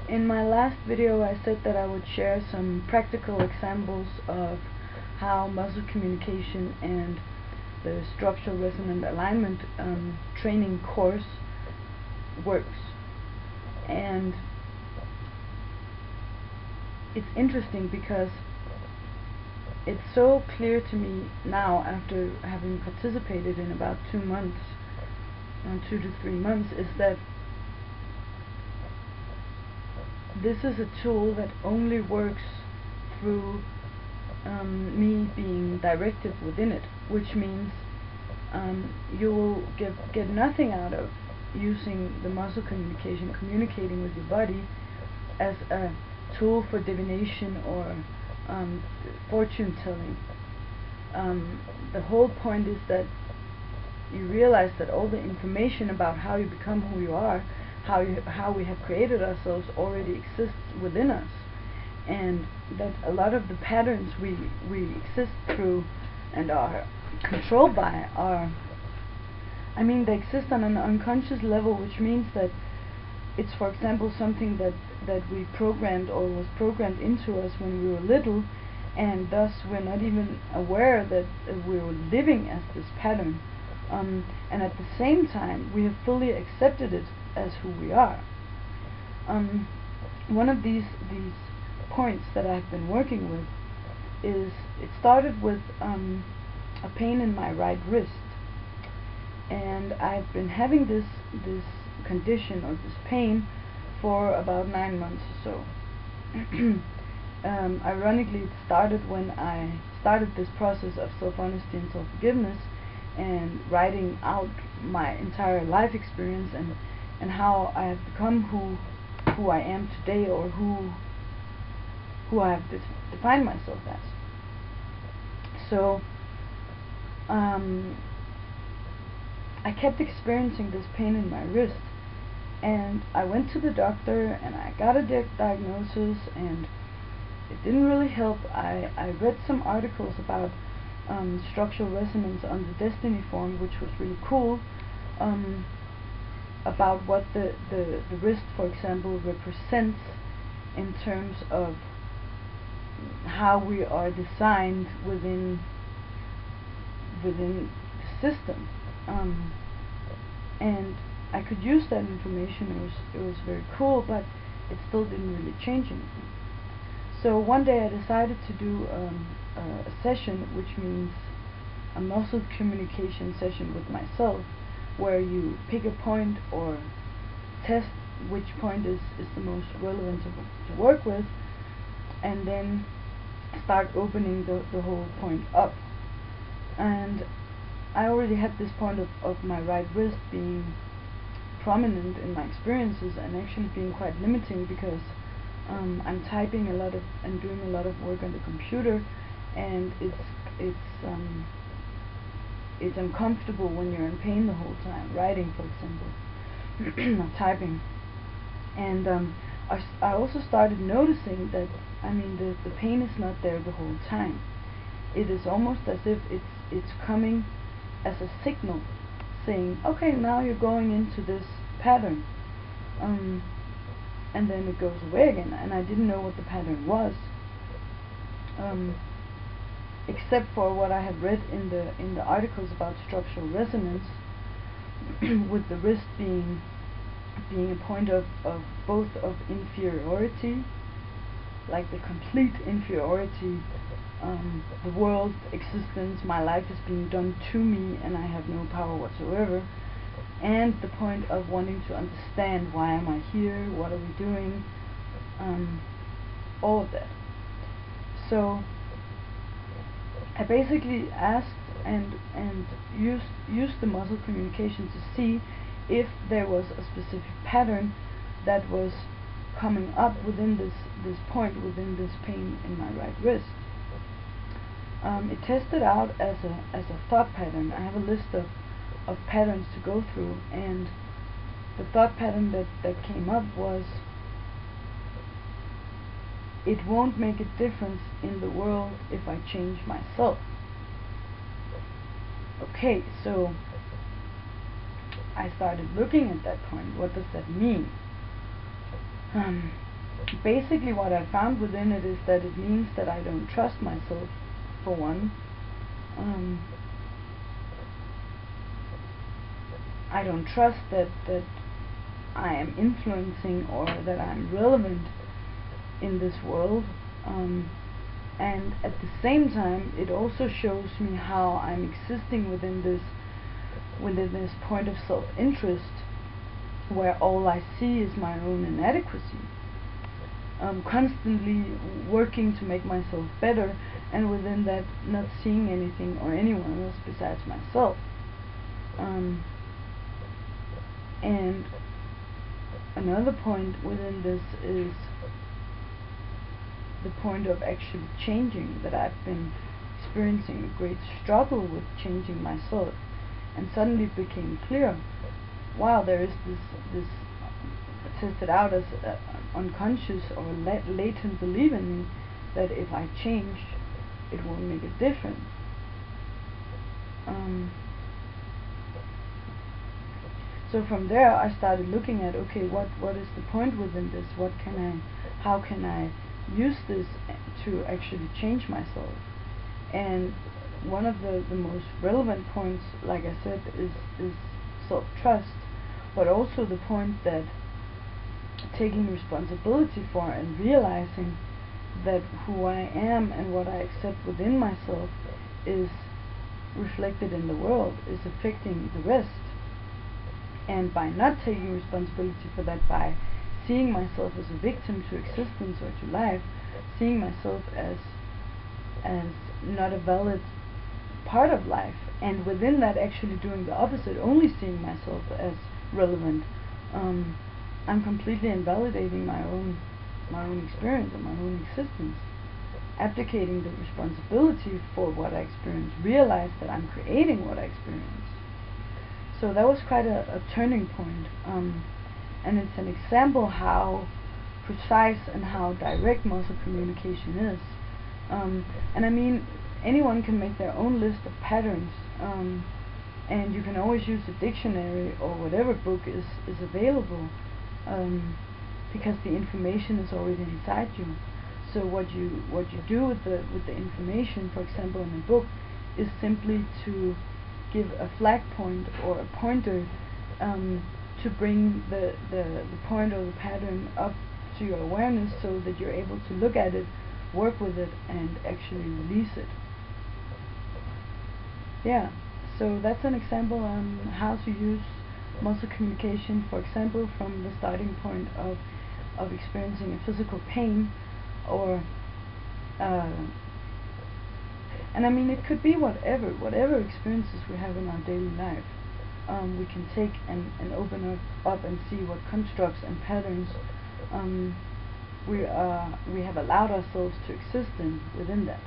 In my last video I said that I would share some practical examples of how muscle communication and the structural resonant alignment training course works. And it's interesting because it's so clear to me now, after having participated in about 2 months, 2 to 3 months, is that this is a tool that only works through me being directed within it, which means you will get nothing out of using the muscle communication, communicating with your body, as a tool for divination or fortune telling. The whole point is that you realize that all the information about how you become who you are, how we have created ourselves, already exists within us, and that a lot of the patterns we exist through and are controlled by they exist on an unconscious level, which means that it's, for example, something that we programmed or was programmed into us when we were little, and thus we're not even aware that we were living as this pattern, and at the same time we have fully accepted it as who we are. One of these points that I've been working with is, it started with a pain in my right wrist, and I've been having this condition, or this pain, for about 9 months or so. Ironically, it started when I started this process of self-honesty and self-forgiveness, and writing out my entire life experience and how I have become who I am today, or who I have defined myself as. So I kept experiencing this pain in my wrist, and I went to the doctor and I got a diagnosis, and it didn't really help. I read some articles about structural resonance on the Destiny form, which was really cool, about what the wrist, for example, represents in terms of how we are designed within the system, and I could use that information. It was very cool, but it still didn't really change anything. So one day I decided to do a session, which means a muscle communication session with myself, where you pick a point or test which point is the most relevant to work with, and then start opening the whole point up. And I already had this point of my right wrist being prominent in my experiences, and actually being quite limiting, because I'm typing a lot and doing a lot of work on the computer, and it's uncomfortable when you're in pain the whole time, writing, for example, or typing. And I also started noticing that the pain is not there the whole time. It is almost as if it's coming as a signal, saying, okay, now you're going into this pattern, and then it goes away again. And I didn't know what the pattern was, except for what I have read in the articles about structural resonance, with the wrist being a point of both of inferiority, like the complete inferiority, the world, existence, my life is being done to me and I have no power whatsoever, and the point of wanting to understand, why am I here, what are we doing, all of that. So I basically asked and used the muscle communication to see if there was a specific pattern that was coming up within this point, within this pain in my right wrist. It tested out as a thought pattern. I have a list of patterns to go through, and the thought pattern that came up was, it won't make a difference in the world if I change myself. Okay, so I started looking at that point. What does that mean? basically what I found within it is that it means that I don't trust myself, for one. I don't trust that I am influencing or that I'm relevant in this world, and at the same time it also shows me how I'm existing within this point of self-interest, where all I see is my own inadequacy. Constantly working to make myself better, and within that not seeing anything or anyone else besides myself. And another point within this is the point of actually changing, that I've been experiencing a great struggle with changing myself, and suddenly it became clear, wow, there is this tested out as unconscious or latent belief in me that if I change, it will make a difference. So from there I started looking at, okay, what is the point within this? How can I use this to actually change myself? And one of the most relevant points, like I said, is self-trust, but also the point that taking responsibility for and realizing that who I am and what I accept within myself is reflected in the world, is affecting the rest. And by not taking responsibility for that, by seeing myself as a victim to existence or to life, seeing myself as not a valid part of life, and within that actually doing the opposite, only seeing myself as relevant, I'm completely invalidating my own experience and my own existence. Abdicating the responsibility for what I experience, realize that I'm creating what I experience. So that was quite a turning point, and it's an example how precise and how direct muscle communication is. And I mean, anyone can make their own list of patterns, and you can always use a dictionary or whatever book is available, because the information is already inside you. So what you do with the information, for example in a book, is simply to give a flag point or a pointer, to bring the point or the pattern up to your awareness, so that you're able to look at it, work with it, and actually release it. Yeah, so that's an example on how to use muscle communication, for example, from the starting point of experiencing a physical pain, or and I mean, it could be whatever experiences we have in our daily life. We can take and open up and see what constructs and patterns we have allowed ourselves to exist in within that.